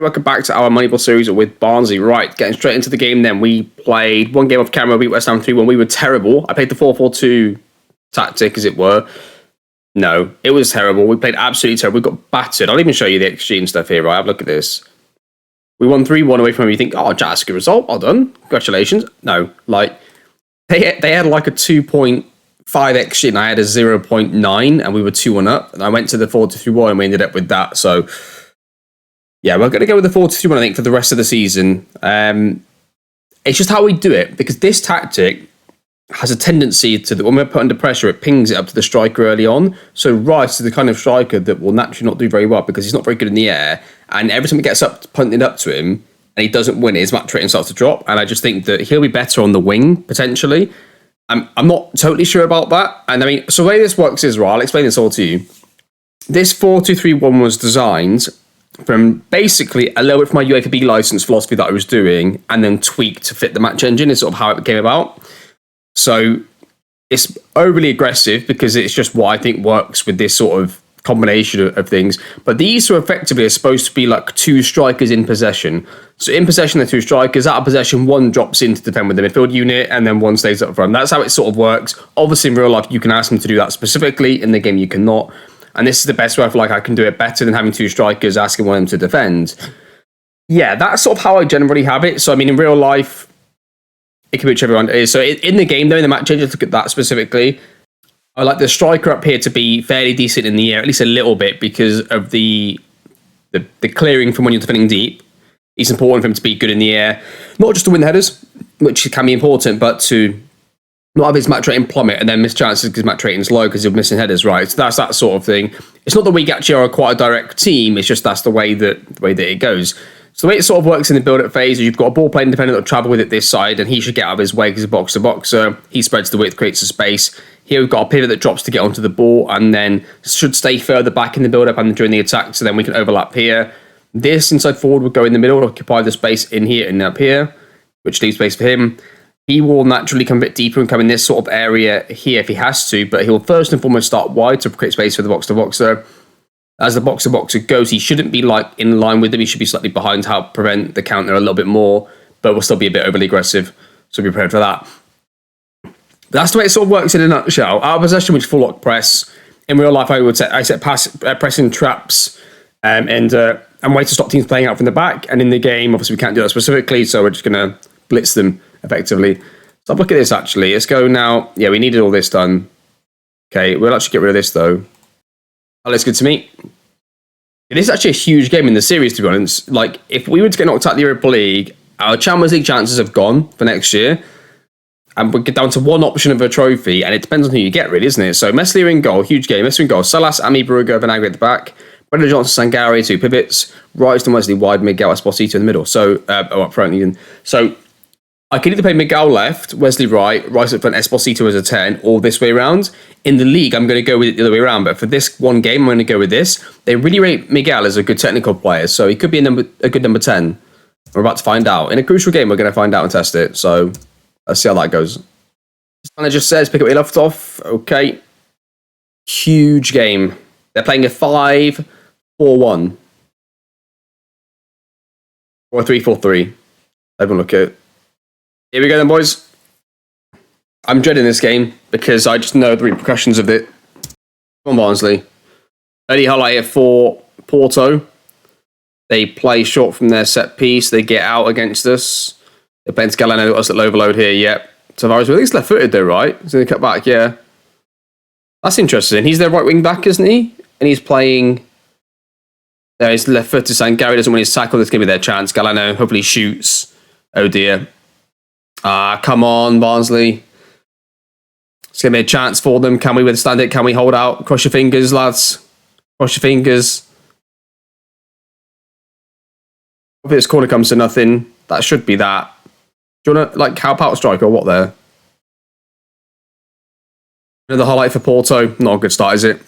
Welcome back to our Moneyball series with Barnsley. Right, getting straight into the game then. We played one game off camera, beat West Ham 3-1. We were terrible. I played the 4-4-2 tactic, as it were. No, it was terrible. We played absolutely terrible. We got battered. I'll even show you the XG and stuff here, right? Have a look at this. We won 3-1 away from them. You think, oh, that's a good result. Well done. Congratulations. No, like, they had like a 2.5 XG and I had a 0.9 and we were 2-1 up. And I went to the 4-3-1 and we ended up with that. So, yeah, we're going to go with the 4-2-1, I think, for the rest of the season. It's just how we do it, because this tactic has a tendency to, when we're put under pressure, it pings it up to the striker early on. So Rice is the kind of striker that will naturally not do very well because he's not very good in the air. And every time he gets up, punted up to him, and he doesn't win it, his match rating starts to drop. And I just think that he'll be better on the wing, potentially. I'm not totally sure about that. And I mean, so the way this works is, right, I'll explain this all to you. This 4-2-3-1 was designed from basically a little bit from my UEFA B license philosophy that I was doing, and then tweaked to fit the match engine is sort of how it came about. So it's overly aggressive because it's just what I think works with this sort of combination of things. But these are supposed to be like two strikers in possession. So in possession, they're two strikers. Out of possession, one drops in to defend with the midfield unit, and then one stays up front. That's how it sort of works. Obviously, in real life, you can ask them to do that specifically. In the game, you cannot. And this is the best way I feel like I can do it better than having two strikers asking one of them to defend. Yeah, that's sort of how I generally have it. So, I mean, in real life, it can be whichever one it is. So, in the game, though, in the match changes, look at that specifically. I like the striker up here to be fairly decent in the air, at least a little bit, because of the clearing from when you're defending deep. It's important for him to be good in the air, not just to win headers, which can be important, but to not have his match rating plummet and then miss chances because his match rating is low because you're missing headers, right? So that's that sort of thing. It's not that we actually are quite a direct team. It's just that's the way that it goes. So the way it sort of works in the build-up phase is you've got a ball playing defender that'll travel with it this side, and he should get out of his way because he's a box-to-boxer. He spreads the width, creates the space. Here we've got a pivot that drops to get onto the ball and then should stay further back in the build-up and during the attack, so then we can overlap here. This inside forward would go in the middle, occupy the space in here and up here, which leaves space for him. He will naturally come a bit deeper and come in this sort of area here if he has to, but he'll first and foremost start wide to create space for the box-to-boxer. As the box-to-boxer goes, he shouldn't be like in line with him. He should be slightly behind to help prevent the counter a little bit more, but will still be a bit overly aggressive, so be prepared for that. But that's the way it sort of works in a nutshell. Out of possession, which is full lock press. In real life, I set pressing traps and wait to stop teams playing out from the back. And in the game, obviously, we can't do that specifically, so we're just going to blitz them effectively. So look at this, actually. Let's go now. Yeah, we needed all this done. Okay, we'll actually get rid of this, though. That looks good to me. It is actually a huge game in the series, to be honest. Like, if we were to get knocked out of the Europa League, our Champions League chances have gone for next year. And we get down to one option of a trophy, and it depends on who you get, really, isn't it? So Meslier in goal, huge game. Meslier in goal. Salas, Ami, Brugger, Vinagre at the back. Brendan Johnson, Sangari, two pivots. Royston, Wesley wide, Miguel Esposito in the middle. So, up front even. So, I could either play Miguel left, Wesley right, Rice up front, Esposito as a 10, or this way around. In the league, I'm going to go with it the other way around. But for this one game, I'm going to go with this. They really rate Miguel as a good technical player, so he could be a good number 10. We're about to find out. In a crucial game, we're going to find out and test it. So, let's see how that goes. It just says, pick up where you left off. Okay. Huge game. They're playing a 5-4-1. Or a 3-4-3. Everyone look at it. Here we go then, boys. I'm dreading this game because I just know the repercussions of it. Come on, Barnsley. Early highlight here for Porto. They play short from their set piece. They get out against us. They're playing Galeno, us at overload here. Yep. Tavares, I think he's left-footed though, right? He's going to cut back, yeah. That's interesting. He's their right wing back, isn't he? And he's playing... he's left-footed, saying Gary doesn't win his tackle. This is going to be their chance. Galeno hopefully shoots. Oh dear. Come on, Barnsley. It's going to be a chance for them. Can we withstand it? Can we hold out? Cross your fingers, lads. Cross your fingers. If this corner comes to nothing, that should be that. Do you want to, help out strike or what there? Another highlight for Porto. Not a good start, is it?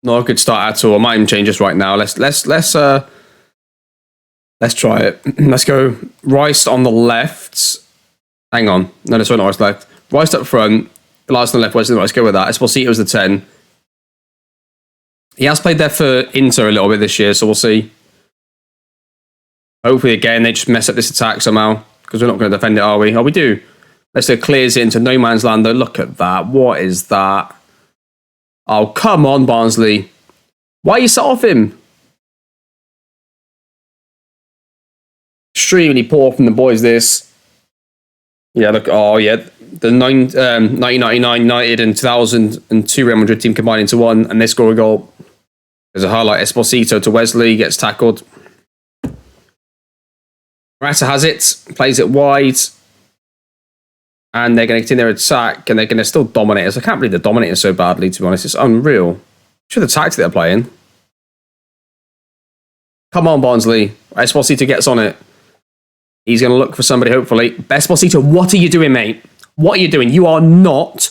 Not a good start at all. I might even change this right now. Let's try it. Let's go Rice on the left. Hang on. No, sorry, not Rice left. Rice up front. Elias on the left. Where's the right? Let's go with that. Esposito's the 10. He has played there for Inter a little bit this year, so we'll see. Hopefully, again, they just mess up this attack somehow, because we're not going to defend it, are we? Oh, we do. Leicester clears it into no man's land, though. Look at that. What is that? Oh, come on, Barnsley. Why are you set off him? Extremely poor from the boys, this. Yeah, look. Oh, yeah. The 1999 United and 2002 Real Madrid team combined into one, and they score a goal. There's a highlight. Esposito to Wesley, gets tackled. Morata has it, plays it wide. And they're going to continue their attack, and they're going to still dominate us. I can't believe they're dominating so badly, to be honest. It's unreal. Should the tactic they're playing. Come on, Barnsley. Esposito gets on it. He's going to look for somebody, hopefully. Esposito, what are you doing, mate? What are you doing? You are not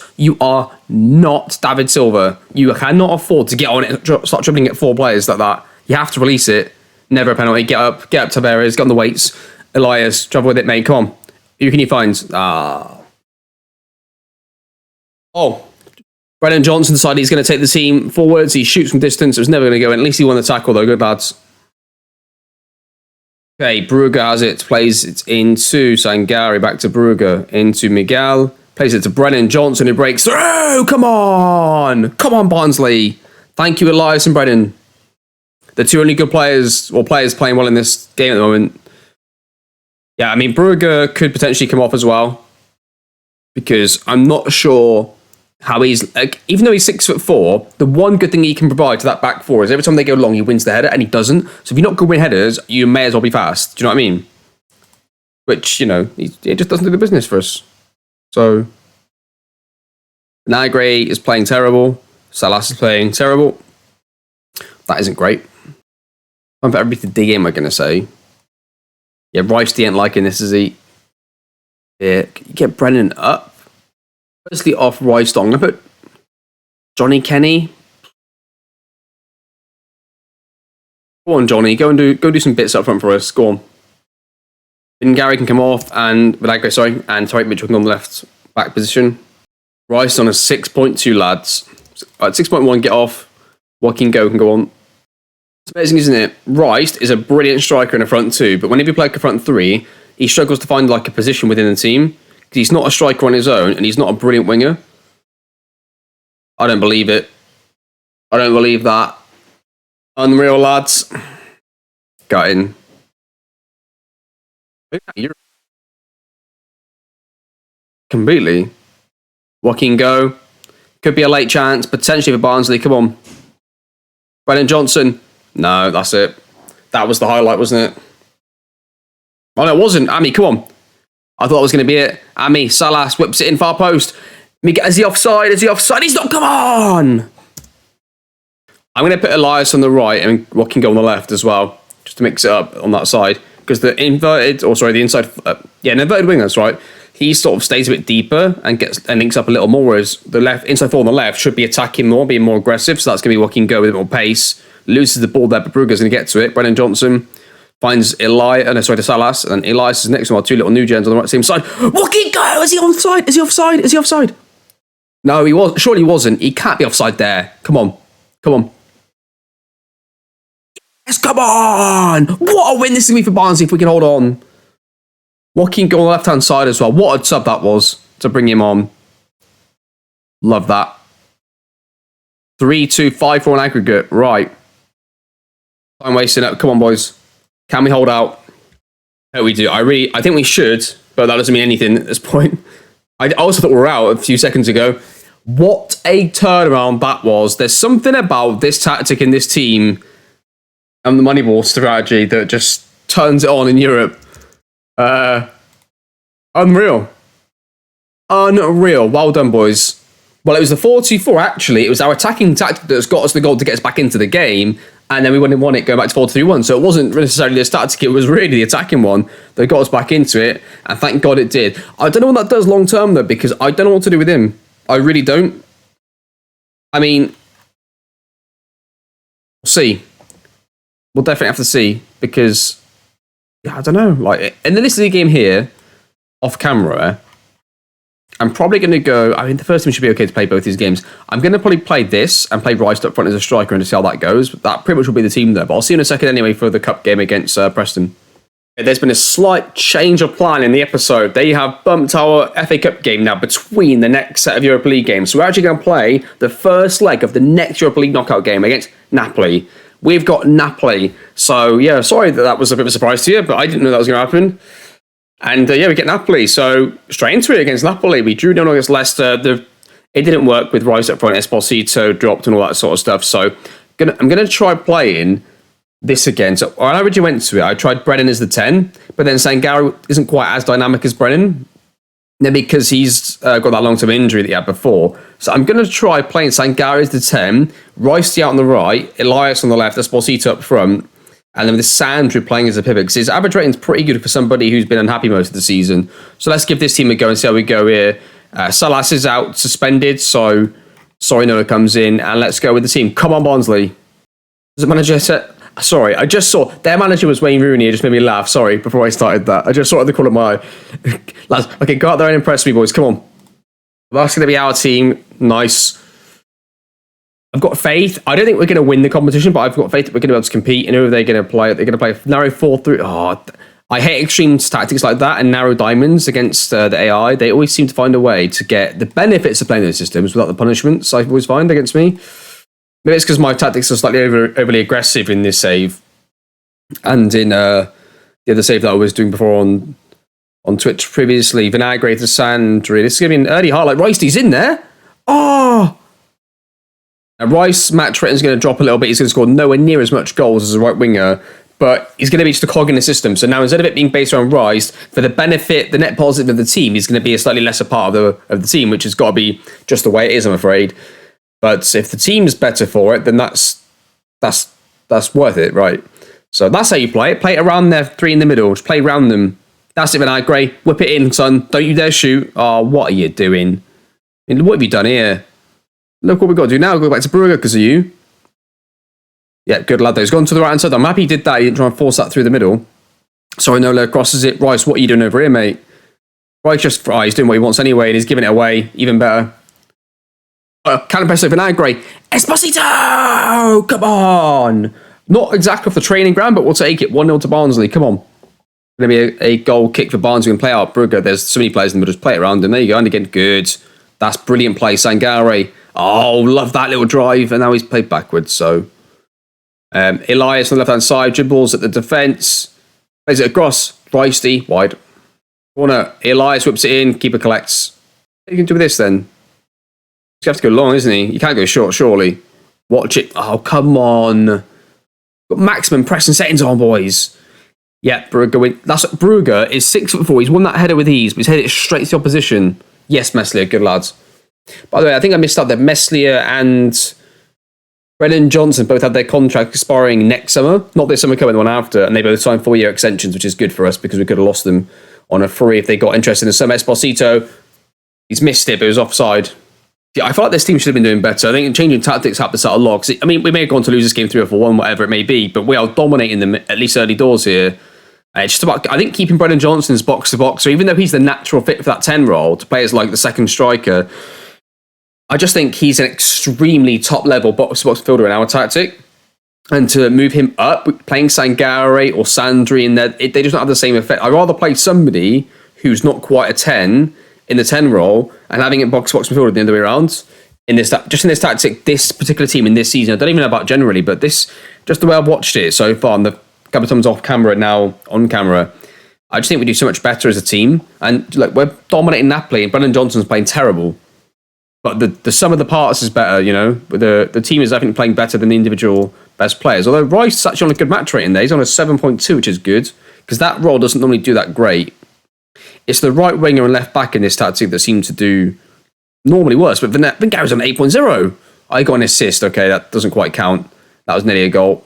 David Silva. You cannot afford to get on it and start dribbling at 4 players like that. You have to release it. Never a penalty. Get up, Tavares, get on the weights. Elias, travel with it, mate. Come on. Who can you find? Oh, Brennan Johnson decided he's going to take the team forwards. He shoots from distance. It was never going to go in. At least he won the tackle, though. Good lads. Okay, Brugge has it. Plays it into Sangari. Back to Brugge. Into Miguel. Plays it to Brennan Johnson, who breaks through. Come on. Come on, Barnsley. Thank you, Elias and Brennan. The two only good players, or players playing well in this game at the moment. Yeah, I mean, Brugge could potentially come off as well. Because I'm not sure how he's... Like, even though he's 6'4", the one good thing he can provide to that back four is every time they go long, he wins the header, and he doesn't. So if you're not good with headers, you may as well be fast. Do you know what I mean? Which, you know, he just doesn't do the business for us. So... Nagre is playing terrible. Salas is playing terrible. That isn't great. I'm for everybody to dig in, we're going to say. Yeah, Rice ain't liking this, is he? Yeah, you get Brennan up. Firstly, off Rice Dong. I put Johnny Kenny. Go on, Johnny. Go do some bits up front for us. Go on. Then Gary can come off, and Tariq Mitchell can go on the left back position. Rice on a 6.2, lads. At 6.1, get off. Joaquin Go can go on. It's amazing, isn't it? Rice is a brilliant striker in the front two, but whenever you play like a front three, he struggles to find like a position within the team because he's not a striker on his own and he's not a brilliant winger. I don't believe it. I don't believe that. Unreal, lads. Got in. Completely. Joaquin Go. Could be a late chance, potentially for Barnsley. Come on. Brennan Johnson. No, that's it. That was the highlight, wasn't it? Oh, no, it wasn't. Ami, come on. I thought that was going to be it. Ami, Salas whips it in far post. Is he offside? Is he offside? He's not. Come on. I'm going to put Elias on the right and Joaquin Go on the left as well, just to mix it up on that side. Because the inside, the inverted wing, that's right. He sort of stays a bit deeper and links up a little more, whereas the inside four on the left should be attacking more, being more aggressive. So that's going to be Joaquin Go with a bit more pace. Loses the ball there, but Brugge's going to get to it. Brennan Johnson finds to Salas, and Elias is next to our two little new gens on the right same side. Joaquin Go! Is he onside? Is he offside? Is he offside? No, he was. Surely he wasn't. He can't be offside there. Come on. Come on. Yes, come on! What a win this is going to be for Barnsley if we can hold on. Joaquin Go on the left-hand side as well. What a sub that was to bring him on. Love that. 3-2, 5-4 on aggregate. Right. Time wasting up. Come on, boys. Can we hold out? No, we do. I think we should, but that doesn't mean anything at this point. I also thought we were out a few seconds ago. What a turnaround that was. There's something about this tactic in this team and the Moneyball strategy that just turns it on in Europe. Unreal. Unreal. Well done, boys. Well, it was the 4-2-4, actually. It was our attacking tactic that's got us the goal to get us back into the game, and then we wouldn't want it going back to 4-3-1. So it wasn't necessarily the tactic, it was really the attacking one that got us back into it, and thank God it did. I don't know what that does long term, though, because I don't know what to do with him. I really don't. I mean, we'll see. We'll definitely have to see, because, I don't know. Like, in this league game here, off camera, I'm probably going to go... I mean, the first team should be okay to play both these games. I'm going to probably play this and play Rice up front as a striker and to see how that goes. That pretty much will be the team there. But I'll see you in a second anyway for the cup game against Preston. There's been a slight change of plan in the episode. They have bumped our FA Cup game now between the next set of Europa League games. So we're actually going to play the first leg of the next Europa League knockout game against Napoli. We've got Napoli. So, yeah, sorry that was a bit of a surprise to you, but I didn't know that was going to happen. And, we get Napoli. So, straight into it against Napoli. We drew down against Leicester. It didn't work with Rice up front. Esposito dropped and all that sort of stuff. So, I'm going to try playing this again. So I originally went to it. I tried Brennan as the 10, but then Sangare isn't quite as dynamic as Brennan. Then because he's got that long-term injury that he had before. So I'm going to try playing Sangare as the 10, Rice out on the right, Elias on the left, Esposito up front, and then with Sandro playing as a pivot. Because his average rating is pretty good for somebody who's been unhappy most of the season. So let's give this team a go and see how we go here. Salas is out, suspended, so sorry Noah comes in, and let's go with the team. Come on, Barnsley. Does the manager set... Sorry, I just saw their manager was Wayne Rooney. It just made me laugh. Sorry, before I started that. I just saw it at the corner of my eye. Lads, okay, go out there and impress me, boys. Come on. That's going to be our team. Nice. I've got faith. I don't think we're going to win the competition, but I've got faith that we're going to be able to compete. And who are they going to play? They're going to play narrow 4-3. Oh, I hate extreme tactics like that and narrow diamonds against the AI. They always seem to find a way to get the benefits of playing those systems without the punishments I always find against me. Maybe it's because my tactics are slightly overly aggressive in this save, and in the other save that I was doing before on Twitch previously. Vinagre to Sandri. This is going to be an early highlight. Rice in there. Oh! Now, Rice, match rating is going to drop a little bit. He's going to score nowhere near as much goals as a right winger, but he's going to be just a cog in the system. So now instead of it being based around Rice, for the benefit, the net positive of the team, he's going to be a slightly lesser part of the team, which has got to be just the way it is, I'm afraid. But if the team's better for it, then that's worth it, right? So that's how you play it. Play it around their 3 in the middle. Just play around them. That's it, Vinagre. Whip it in, son. Don't you dare shoot. Oh, what are you doing? I mean, what have you done here? Look what we've got to do now. Go back to Brugge because of you. Yeah, good lad, though. He's gone to the right-hand side. I'm happy he did that. He didn't try and force that through the middle. Sorry, Nola crosses it. Rice, what are you doing over here, mate? Rice just... he's doing what he wants anyway, and he's giving it away. Even better. Calapresso Vinagre. Esposito! Come on! Not exactly off the training ground, but we'll take it. 1-0 to Barnsley. Come on. Going to be a goal kick for Barnsley and play out Brugge. There's so many players in the middle. Just play it around him. There you go. And again, good. That's brilliant play. Sangare. Oh, love that little drive. And now he's played backwards. So, Elias on the left-hand side. Dribbles at the defence. Plays it across. Rice wide. Corner. Elias whips it in. Keeper collects. What are you going to do with this then? You have to go long, isn't he? You can't go short, surely. Watch it. Oh, come on. Got maximum pressing settings on, boys. Yeah, Brugge win. That's Brugge is 6'4". He's won that header with ease, but he's headed it straight to the opposition. Yes, Meslier, good lads. By the way, I think I missed out that Meslier and Brennan Johnson both had their contract expiring next summer. Not this summer coming, the one after. And they both signed 4-year extensions, which is good for us because we could have lost them on a free if they got interested in some Esposito. He's missed it, but it was offside. Yeah, I feel like this team should have been doing better. I think changing tactics happens a lot. I mean, we may have gone to lose this game 3-4-1, whatever it may be, but we are dominating them at least early doors here. It's just about, I think, keeping Brennan Johnson's box-to-box. So even though he's the natural fit for that 10 role to play as like the second striker, I just think he's an extremely top-level box-to-box fielder in our tactic. And to move him up, playing Sangare or Sandri in there, they just don't have the same effect. I'd rather play somebody who's not quite a 10 in the 10 role and having it box-to-box midfielder the other way around. In this tactic, this particular team in this season, I don't even know about generally, but this, just the way I've watched it so far, and the couple of times off camera, now on camera, I just think we do so much better as a team. And look, we're dominating Napoli, and Brennan Johnson's playing terrible. But the sum of the parts is better, you know. The team is, I think, playing better than the individual best players. Although Rice is actually on a good match rating there. He's on a 7.2, which is good, because that role doesn't normally do that great. It's the right winger and left back in this tactic that seem to do normally worse. But Vingaro's on 8.0. I got an assist. Okay, that doesn't quite count. That was nearly a goal.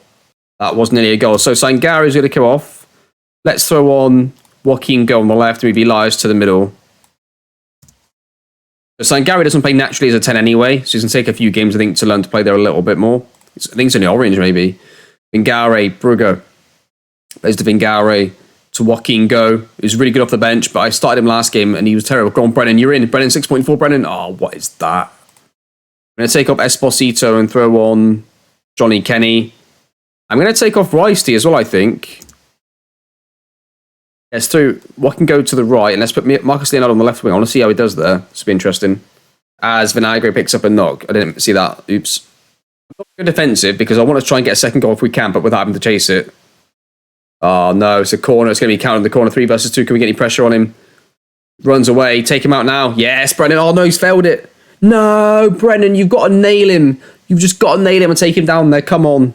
That was nearly a goal. So Sangari's going to come off. Let's throw on Joaquin go on the left, maybe Elias to the middle. So Sangare doesn't play naturally as a 10 anyway, so he's going to take a few games, I think, to learn to play there a little bit more. I think it's only orange, maybe. Vinagre, Brugge. Plays to Vinagre. To Joaquin go. He was really good off the bench, but I started him last game and he was terrible. Go on, Brennan, you're in. Brennan, 6.4, Brennan. Oh, what is that? I'm going to take off Esposito and throw on Johnny Kenny. I'm going to take off Rice as well, I think. Let's do what can go to the right, and let's put Marcus Leonardo on the left wing. I want to see how he does there. This will be interesting. As Vinagre picks up a knock. I didn't see that. Oops. I'm not going defensive because I want to try and get a second goal if we can, but without having to chase it. Oh, no. It's a corner. It's going to be counted in the corner. 3 versus 2. Can we get any pressure on him? Runs away. Take him out now. Yes, Brennan. Oh, no, he's failed it. No, Brennan, you've got to nail him. You've just got to nail him and take him down there. Come on.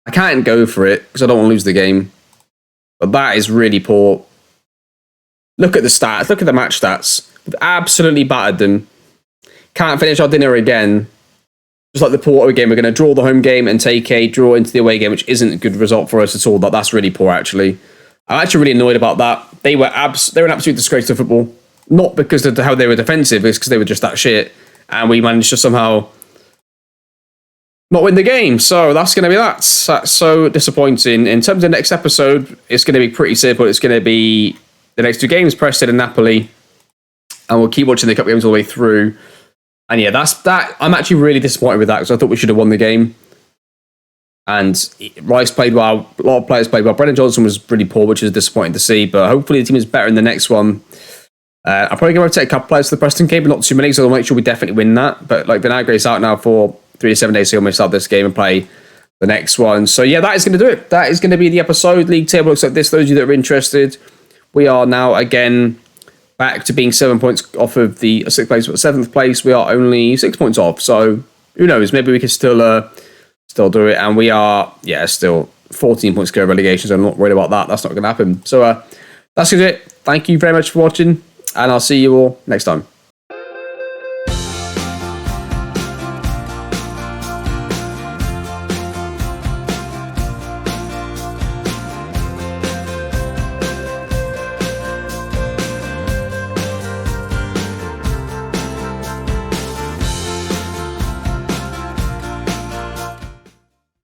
I can't go for it because I don't want to lose the game. But that is really poor. Look at the stats. Look at the match stats. We've absolutely battered them. Can't finish our dinner again. Just like the Porto game, we're going to draw the home game and take a draw into the away game, which isn't a good result for us at all. That's really poor, actually. I'm actually really annoyed about that. They were an absolute disgrace to football. Not because of how they were defensive, it's because they were just that shit. And we managed to somehow not win the game. So that's going to be that. That's so disappointing. In terms of next episode, it's going to be pretty simple. It's going to be the next 2 games, Preston and Napoli. And we'll keep watching the cup games all the way through. And yeah, that's that. I'm actually really disappointed with that because I thought we should have won the game. And Rice played well. A lot of players played well. Brennan Johnson was really poor, which is disappointing to see. But hopefully the team is better in the next one. I'm probably going to take a couple players to the Preston game, but not too many, so I'll make sure we definitely win that. But like Vinagre's out now for 3 to 7 days, so he'll miss out this game and play the next one. So yeah, that is going to do it. That is going to be the episode. League table looks like this. Those of you that are interested, we are now again back to being 7 points off of the 6th place, but 7th place we are only 6 points off. So who knows? Maybe we can still do it. And we are still 14 points clear of relegation. So I'm not worried about that. That's not going to happen. So that's it. Thank you very much for watching, and I'll see you all next time.